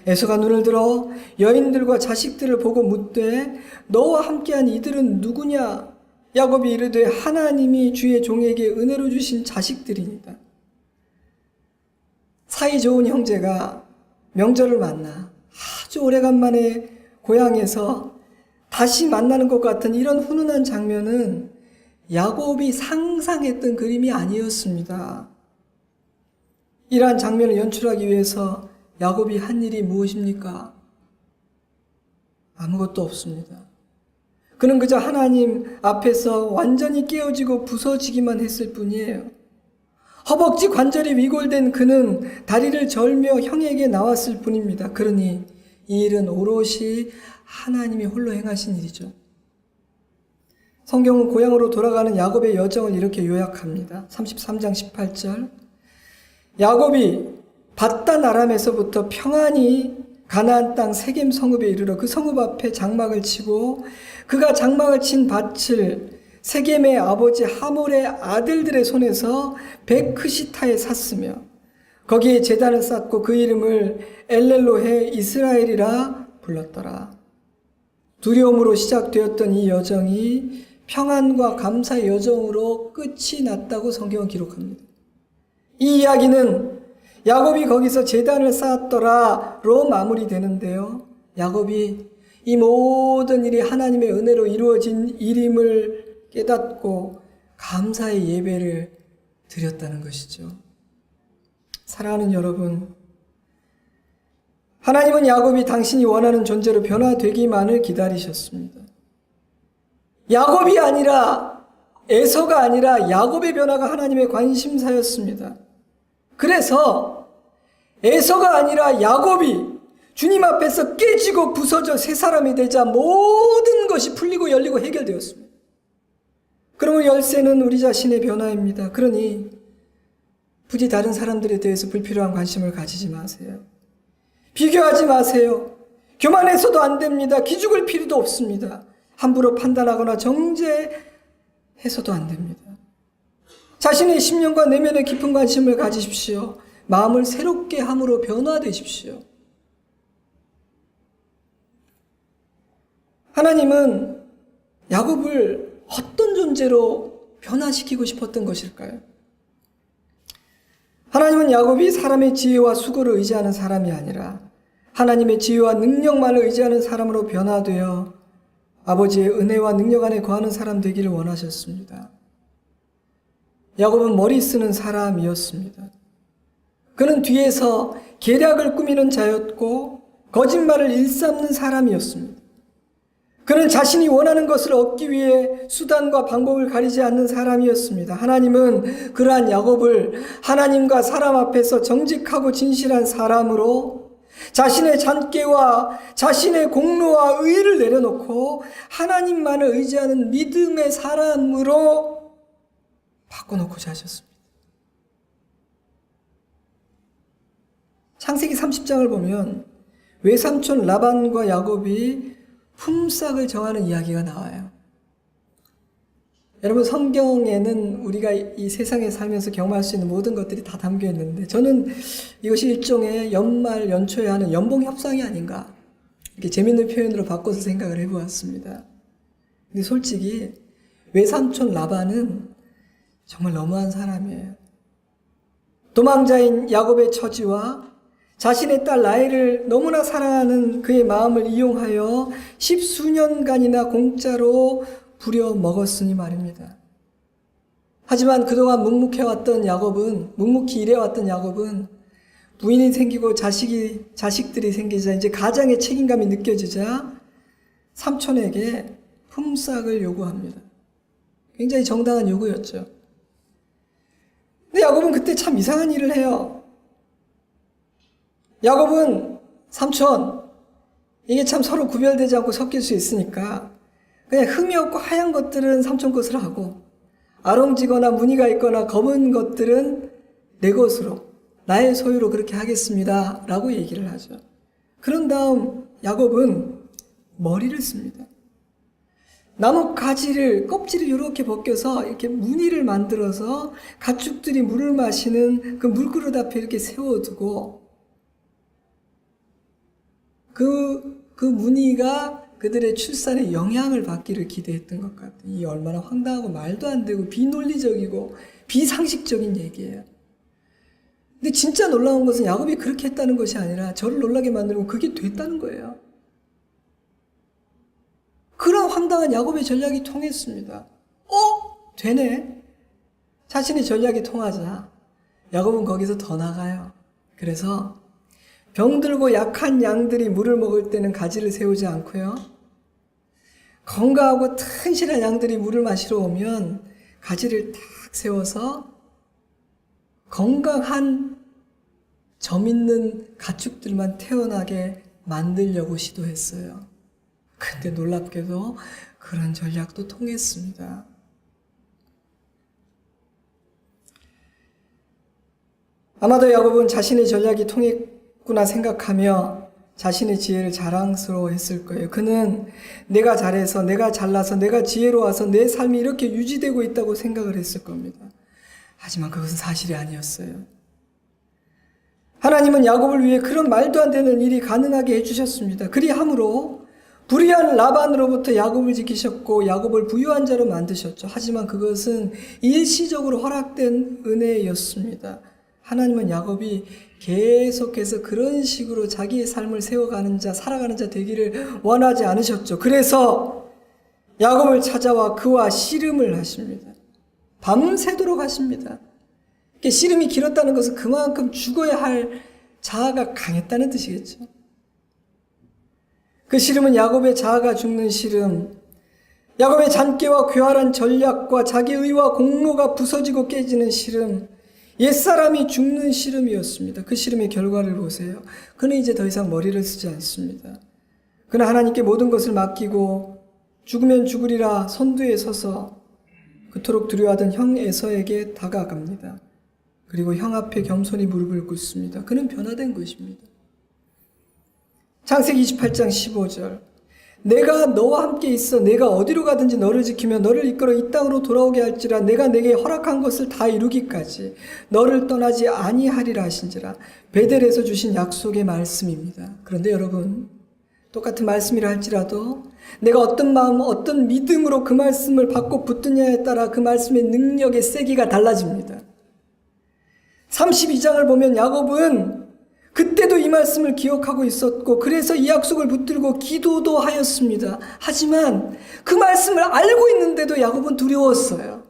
에서가 눈을 들어 여인들과 자식들을 보고 묻되 너와 함께한 이들은 누구냐? 야곱이 이르되 하나님이 주의 종에게 은혜로 주신 자식들이니라. 사이 좋은 형제가 명절을 만나 아주 오래간만에 고향에서 다시 만나는 것 같은 이런 훈훈한 장면은 야곱이 상상했던 그림이 아니었습니다. 이러한 장면을 연출하기 위해서 야곱이 한 일이 무엇입니까? 아무것도 없습니다. 그는 그저 하나님 앞에서 완전히 깨어지고 부서지기만 했을 뿐이에요. 허벅지 관절이 위골된 그는 다리를 절며 형에게 나왔을 뿐입니다. 그러니 이 일은 오롯이 하나님이 홀로 행하신 일이죠. 성경은 고향으로 돌아가는 야곱의 여정을 이렇게 요약합니다. 33장 18절. 야곱이 밧단 아람에서부터 평안히 가나안 땅 세겜 성읍에 이르러 그 성읍 앞에 장막을 치고 그가 장막을 친 밭을 세겜의 아버지 하몰의 아들들의 손에서 베크시타에 샀으며 거기에 제단을 쌓고 그 이름을 엘렐로헤 이스라엘이라 불렀더라. 두려움으로 시작되었던 이 여정이 평안과 감사의 여정으로 끝이 났다고 성경은 기록합니다. 이 이야기는 야곱이 거기서 제단을 쌓았더라로 마무리되는데요. 야곱이 이 모든 일이 하나님의 은혜로 이루어진 일임을 깨닫고 감사의 예배를 드렸다는 것이죠. 사랑하는 여러분, 하나님은 야곱이 당신이 원하는 존재로 변화되기만을 기다리셨습니다. 야곱이 아니라 에서가 아니라 야곱의 변화가 하나님의 관심사였습니다. 그래서 에서가 아니라 야곱이 주님 앞에서 깨지고 부서져 새 사람이 되자 모든 것이 풀리고 열리고 해결되었습니다. 그러면 열쇠는 우리 자신의 변화입니다. 그러니 부디 다른 사람들에 대해서 불필요한 관심을 가지지 마세요. 비교하지 마세요. 교만해서도 안 됩니다. 기죽을 필요도 없습니다. 함부로 판단하거나 정죄해서도 안 됩니다. 자신의 심령과 내면의 깊은 관심을 가지십시오. 마음을 새롭게 함으로 변화되십시오. 하나님은 야곱을 어떤 존재로 변화시키고 싶었던 것일까요? 하나님은 야곱이 사람의 지혜와 수고를 의지하는 사람이 아니라 하나님의 지혜와 능력만을 의지하는 사람으로 변화되어 아버지의 은혜와 능력 안에 거하는 사람 되기를 원하셨습니다. 야곱은 머리 쓰는 사람이었습니다. 그는 뒤에서 계략을 꾸미는 자였고 거짓말을 일삼는 사람이었습니다. 그는 자신이 원하는 것을 얻기 위해 수단과 방법을 가리지 않는 사람이었습니다. 하나님은 그러한 야곱을 하나님과 사람 앞에서 정직하고 진실한 사람으로 자신의 잔꾀와 자신의 공로와 의의를 내려놓고 하나님만을 의지하는 믿음의 사람으로 바꿔놓고자 하셨습니다. 창세기 30장을 보면 외삼촌 라반과 야곱이 품삯을 정하는 이야기가 나와요. 여러분, 성경에는 우리가 이 세상에 살면서 경험할 수 있는 모든 것들이 다 담겨 있는데 저는 이것이 일종의 연말 연초에 하는 연봉 협상이 아닌가 이렇게 재밌는 표현으로 바꿔서 생각을 해보았습니다. 근데 솔직히 외삼촌 라반은 정말 너무한 사람이에요. 도망자인 야곱의 처지와 자신의 딸 라헬을 너무나 사랑하는 그의 마음을 이용하여 10수년간이나 공짜로 부려먹었으니 말입니다. 하지만 그동안 묵묵히 일해왔던 야곱은 부인이 생기고 자식들이 생기자 이제 가장의 책임감이 느껴지자 삼촌에게 품삯을 요구합니다. 굉장히 정당한 요구였죠. 근데 야곱은 그때 참 이상한 일을 해요. 야곱은 삼촌, 이게 참 서로 구별되지 않고 섞일 수 있으니까 그냥 흠이 없고 하얀 것들은 삼촌 것으로 하고 아롱지거나 무늬가 있거나 검은 것들은 내 것으로, 나의 소유로 그렇게 하겠습니다 라고 얘기를 하죠. 그런 다음 야곱은 머리를 씁니다. 나무 가지를 껍질을 이렇게 벗겨서 이렇게 무늬를 만들어서 가축들이 물을 마시는 그 물그릇 앞에 이렇게 세워두고 그 무늬가 그들의 출산에 영향을 받기를 기대했던 것 같아요. 이 얼마나 황당하고 말도 안 되고 비논리적이고 비상식적인 얘기예요. 근데 진짜 놀라운 것은 야곱이 그렇게 했다는 것이 아니라 저를 놀라게 만들고 그게 됐다는 거예요. 그런 황당한 야곱의 전략이 통했습니다. 되네. 자신의 전략이 통하자 야곱은 거기서 더 나가요. 그래서 병들고 약한 양들이 물을 먹을 때는 가지를 세우지 않고요. 건강하고 튼실한 양들이 물을 마시러 오면 가지를 탁 세워서 건강한 점 있는 가축들만 태어나게 만들려고 시도했어요. 근데 놀랍게도 그런 전략도 통했습니다. 아마도 야곱은 자신의 전략이 통했구나 생각하며 자신의 지혜를 자랑스러워했을 거예요. 그는 내가 잘해서, 내가 잘나서, 내가 지혜로워서 내 삶이 이렇게 유지되고 있다고 생각을 했을 겁니다. 하지만 그것은 사실이 아니었어요. 하나님은 야곱을 위해 그런 말도 안 되는 일이 가능하게 해주셨습니다. 그리함으로 불의한 라반으로부터 야곱을 지키셨고 야곱을 부유한 자로 만드셨죠. 하지만 그것은 일시적으로 허락된 은혜였습니다. 하나님은 야곱이 계속해서 그런 식으로 자기의 삶을 세워가는 자, 살아가는 자 되기를 원하지 않으셨죠. 그래서 야곱을 찾아와 그와 씨름을 하십니다. 밤새도록 하십니다. 씨름이 길었다는 것은 그만큼 죽어야 할 자아가 강했다는 뜻이겠죠. 그 씨름은 야곱의 자아가 죽는 씨름, 야곱의 잔꾀와 괴활한 전략과 자기 의와 공로가 부서지고 깨지는 씨름, 옛사람이 죽는 씨름이었습니다. 그 씨름의 결과를 보세요. 그는 이제 더 이상 머리를 쓰지 않습니다. 그는 하나님께 모든 것을 맡기고 죽으면 죽으리라 선두에 서서 그토록 두려워하던 형 에서에게 다가갑니다. 그리고 형 앞에 겸손히 무릎을 꿇습니다. 그는 변화된 것입니다. 창세기 28장 15절, 내가 너와 함께 있어 내가 어디로 가든지 너를 지키며 너를 이끌어 이 땅으로 돌아오게 할지라 내가 내게 허락한 것을 다 이루기까지 너를 떠나지 아니하리라 하신지라. 베델에서 주신 약속의 말씀입니다. 그런데 여러분, 똑같은 말씀이라 할지라도 내가 어떤 마음, 어떤 믿음으로 그 말씀을 받고 붙드냐에 따라 그 말씀의 능력의 세기가 달라집니다. 32장을 보면 야곱은 그때도 이 말씀을 기억하고 있었고 그래서 이 약속을 붙들고 기도도 하였습니다. 하지만 그 말씀을 알고 있는데도 야곱은 두려웠어요.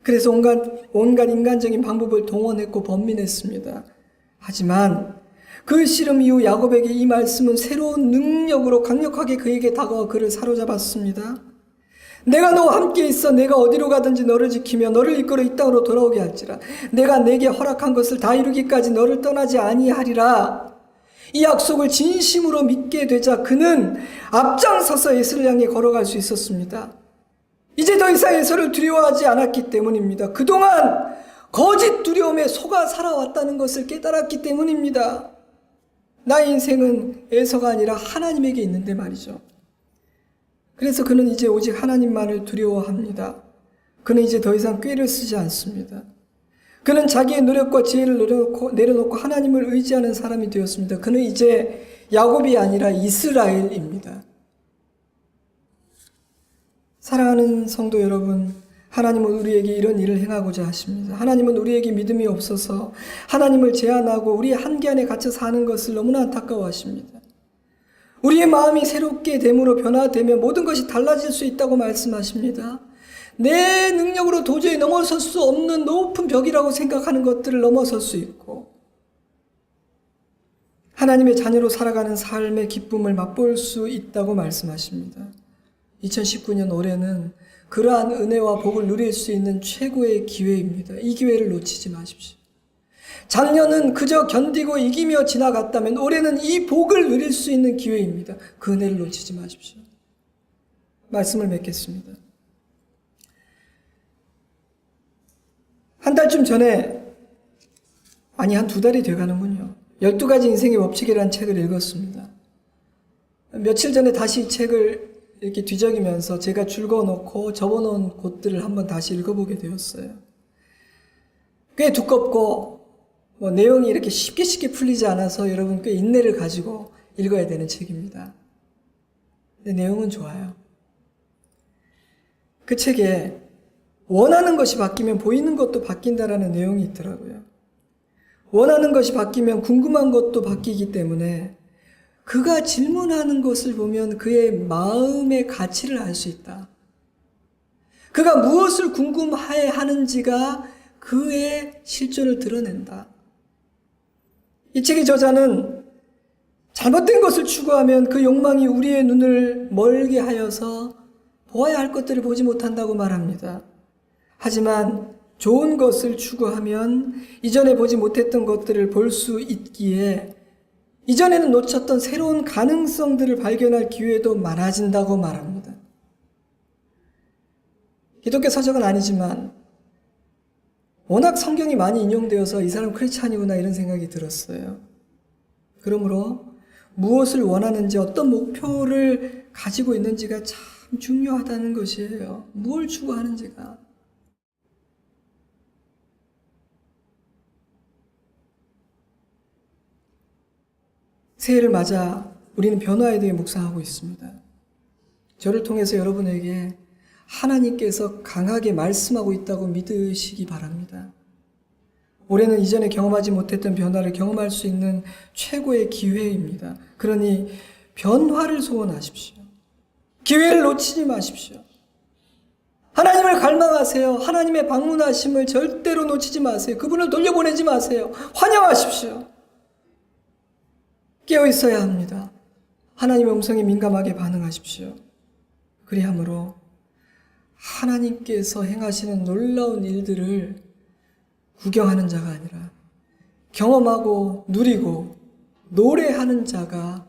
그래서 온갖 인간적인 방법을 동원했고 번민했습니다. 하지만 그 씨름 이후 야곱에게 이 말씀은 새로운 능력으로 강력하게 그에게 다가와 그를 사로잡았습니다. 내가 너와 함께 있어 내가 어디로 가든지 너를 지키며 너를 이끌어 이 땅으로 돌아오게 할지라. 내가 내게 허락한 것을 다 이루기까지 너를 떠나지 아니하리라. 이 약속을 진심으로 믿게 되자 그는 앞장서서 에서를 향해 걸어갈 수 있었습니다. 이제 더 이상 에서를 두려워하지 않았기 때문입니다. 그동안 거짓 두려움에 속아 살아왔다는 것을 깨달았기 때문입니다. 나의 인생은 에서가 아니라 하나님에게 있는데 말이죠. 그래서 그는 이제 오직 하나님만을 두려워합니다. 그는 이제 더 이상 꾀를 쓰지 않습니다. 그는 자기의 노력과 지혜를 내려놓고 하나님을 의지하는 사람이 되었습니다. 그는 이제 야곱이 아니라 이스라엘입니다. 사랑하는 성도 여러분, 하나님은 우리에게 이런 일을 행하고자 하십니다. 하나님은 우리에게 믿음이 없어서 하나님을 제한하고 우리의 한계 안에 갇혀 사는 것을 너무나 안타까워하십니다. 우리의 마음이 새롭게 됨으로 변화되면 모든 것이 달라질 수 있다고 말씀하십니다. 내 능력으로 도저히 넘어설 수 없는 높은 벽이라고 생각하는 것들을 넘어설 수 있고 하나님의 자녀로 살아가는 삶의 기쁨을 맛볼 수 있다고 말씀하십니다. 2019년 올해는 그러한 은혜와 복을 누릴 수 있는 최고의 기회입니다. 이 기회를 놓치지 마십시오. 작년은 그저 견디고 이기며 지나갔다면 올해는 이 복을 누릴 수 있는 기회입니다. 그 은혜를 놓치지 마십시오. 말씀을 맺겠습니다. 한 달쯤 전에, 아니 한 2달이 돼가는군요. 12가지 인생의 법칙이라는 책을 읽었습니다. 며칠 전에 다시 이 책을 이렇게 뒤적이면서 제가 줄거놓고 접어놓은 곳들을 한번 다시 읽어보게 되었어요. 꽤 두껍고 내용이 이렇게 쉽게 풀리지 않아서 여러분 꽤 인내를 가지고 읽어야 되는 책입니다. 근데 내용은 좋아요. 그 책에 원하는 것이 바뀌면 보이는 것도 바뀐다라는 내용이 있더라고요. 원하는 것이 바뀌면 궁금한 것도 바뀌기 때문에 그가 질문하는 것을 보면 그의 마음의 가치를 알 수 있다. 그가 무엇을 궁금해 하는지가 그의 실존을 드러낸다. 이 책의 저자는 잘못된 것을 추구하면 그 욕망이 우리의 눈을 멀게 하여서 보아야 할 것들을 보지 못한다고 말합니다. 하지만 좋은 것을 추구하면 이전에 보지 못했던 것들을 볼 수 있기에 이전에는 놓쳤던 새로운 가능성들을 발견할 기회도 많아진다고 말합니다. 기독교 서적은 아니지만 워낙 성경이 많이 인용되어서 이 사람 크리스찬이구나 이런 생각이 들었어요. 그러므로 무엇을 원하는지 어떤 목표를 가지고 있는지가 참 중요하다는 것이에요. 무엇을 추구하는지가. 새해를 맞아 우리는 변화에 대해 묵상하고 있습니다. 저를 통해서 여러분에게 하나님께서 강하게 말씀하고 있다고 믿으시기 바랍니다. 올해는 이전에 경험하지 못했던 변화를 경험할 수 있는 최고의 기회입니다. 그러니 변화를 소원하십시오. 기회를 놓치지 마십시오. 하나님을 갈망하세요. 하나님의 방문하심을 절대로 놓치지 마세요. 그분을 돌려보내지 마세요. 환영하십시오. 깨어 있어야 합니다. 하나님의 음성에 민감하게 반응하십시오. 그리함으로 하나님께서 행하시는 놀라운 일들을 구경하는 자가 아니라 경험하고 누리고 노래하는 자가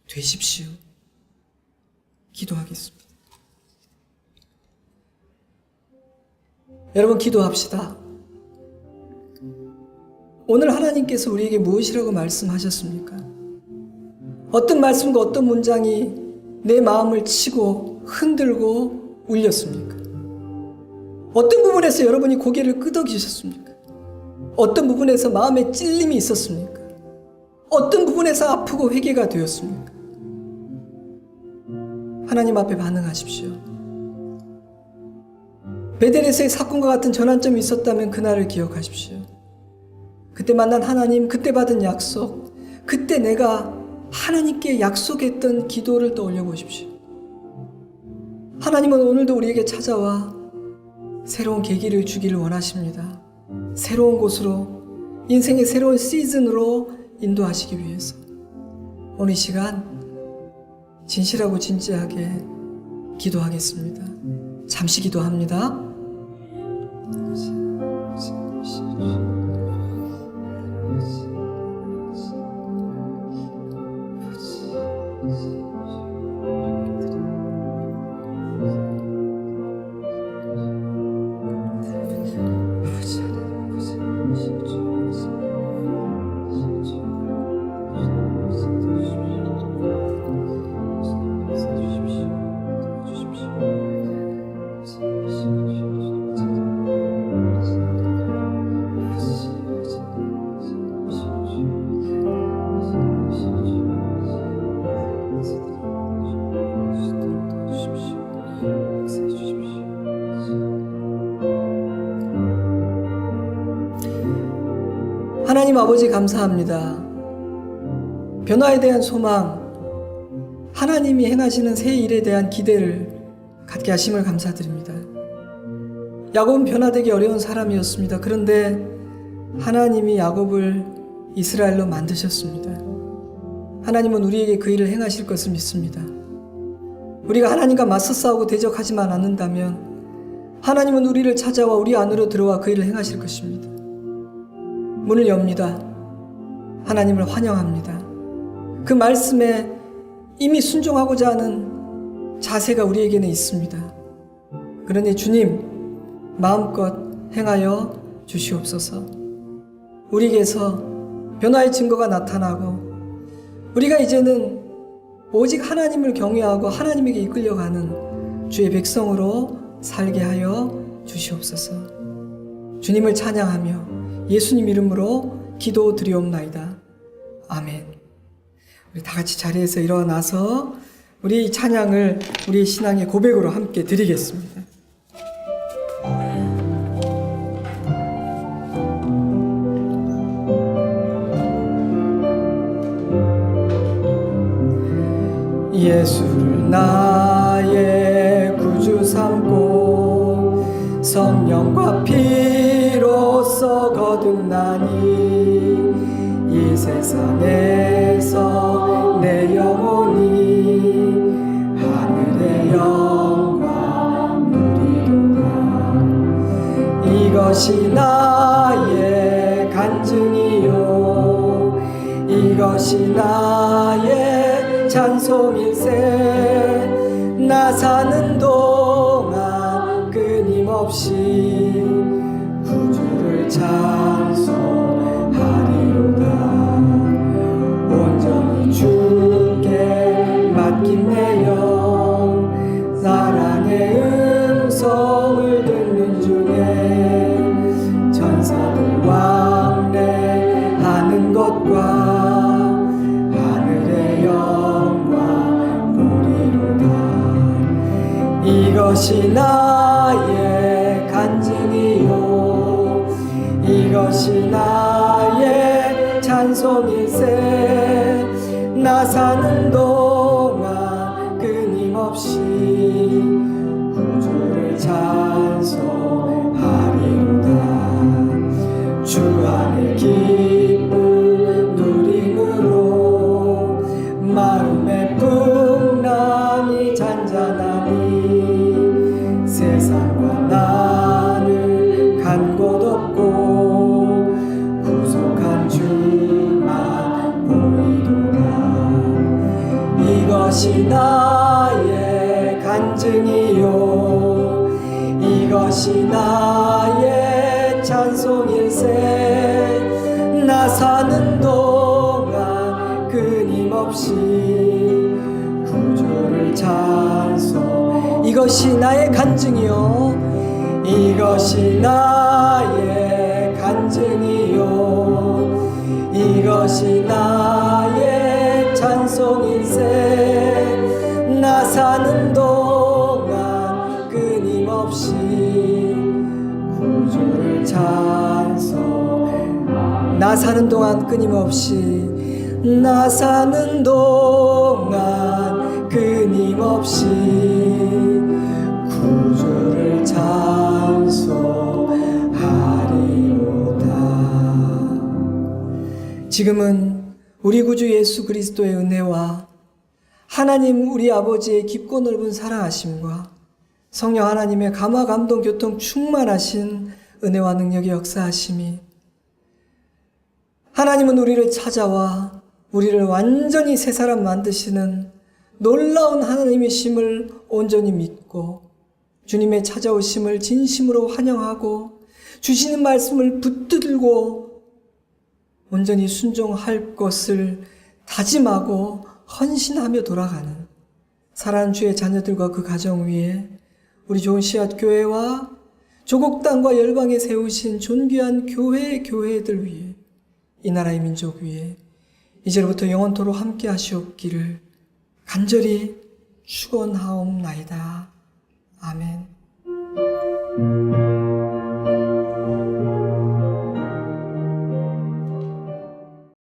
되십시오. 기도하겠습니다. 여러분 기도합시다. 오늘 하나님께서 우리에게 무엇이라고 말씀하셨습니까? 어떤 말씀과 어떤 문장이 내 마음을 치고 흔들고 울렸습니까? 어떤 부분에서 여러분이 고개를 끄덕이셨습니까? 어떤 부분에서 마음에 찔림이 있었습니까? 어떤 부분에서 아프고 회개가 되었습니까? 하나님 앞에 반응하십시오. 베델에서의 사건과 같은 전환점이 있었다면 그날을 기억하십시오. 그때 만난 하나님, 그때 받은 약속, 그때 내가 하나님께 약속했던 기도를 떠올려 보십시오. 하나님은 오늘도 우리에게 찾아와 새로운 계기를 주기를 원하십니다. 새로운 곳으로, 인생의 새로운 시즌으로 인도하시기 위해서 오늘 이 시간 진실하고 진지하게 기도하겠습니다. 잠시 기도합니다. 하나님 아버지 감사합니다. 변화에 대한 소망, 하나님이 행하시는 새 일에 대한 기대를 갖게 하심을 감사드립니다. 야곱은 변화되기 어려운 사람이었습니다. 그런데 하나님이 야곱을 이스라엘로 만드셨습니다. 하나님은 우리에게 그 일을 행하실 것을 믿습니다. 우리가 하나님과 맞서 싸우고 대적하지만 않는다면 하나님은 우리를 찾아와 우리 안으로 들어와 그 일을 행하실 것입니다. 문을 엽니다. 하나님을 환영합니다. 그 말씀에 이미 순종하고자 하는 자세가 우리에게는 있습니다. 그러니 주님 마음껏 행하여 주시옵소서. 우리에게서 변화의 증거가 나타나고 우리가 이제는 오직 하나님을 경외하고 하나님에게 이끌려가는 주의 백성으로 살게 하여 주시옵소서. 주님을 찬양하며 예수님 이름으로 기도드리옵나이다. 아멘. 우리 다 같이 자리에서 일어나서 우리 찬양을 우리 신앙의 고백으로 함께 드리겠습니다. 예수를 나의 구주 삼고 성령과 피로써 거듭나니 이 세상에서 내 영혼이 하늘의 영광 누리도다. 이것이 나의 간증이요 이것이 나의 찬송일세. 나 사는 동안 끊임없이 구주를 찬송하리로다. 온전히 주께 맡긴 내 영 사랑의 음성을 듣는 중에 천사들 왕래하는 것과 하늘의 영광 보리로다. 이것이 나의 간증이요 이것이 나의 찬송일세. 나 사는 동안 끊임없이 구주를 찬송하리로다. 주 안의 기쁨 누림으로 마음의 풍랑이 잔잔하니 세상과 나는 간 곳 없고 구속한 주만 보이도다. 이것이 나의 간증이요 이것이 나의 찬송일세. 나 사는 동안 끊임없이 구주를 찬송. 이것이 나의 간증이요 이것이 나의 간증이요 이것이 나의 찬송일세. 나 사는 동안 끊임없이 구주를 찬송. 나 사는 동안 끊임없이 나 사는 동안 끊임없이 구주를 찬송하리로다. 지금은 우리 구주 예수 그리스도의 은혜와 하나님 우리 아버지의 깊고 넓은 사랑하심과 성령 하나님의 감화 감동 교통 충만하신 은혜와 능력의 역사하심이 하나님은 우리를 찾아와 우리를 완전히 새 사람 만드시는 놀라운 하나님이심을 온전히 믿고 주님의 찾아오심을 진심으로 환영하고 주시는 말씀을 붙들고 온전히 순종할 것을 다짐하고 헌신하며 돌아가는 사랑하는 주의 자녀들과 그 가정 위에 우리 좋은 씨앗 교회와 조국 땅과 열방에 세우신 존귀한 교회들 위에 이 나라의 민족 위에 이제로부터 영원토록 함께 하시옵기를 간절히 축원하옵나이다. 아멘.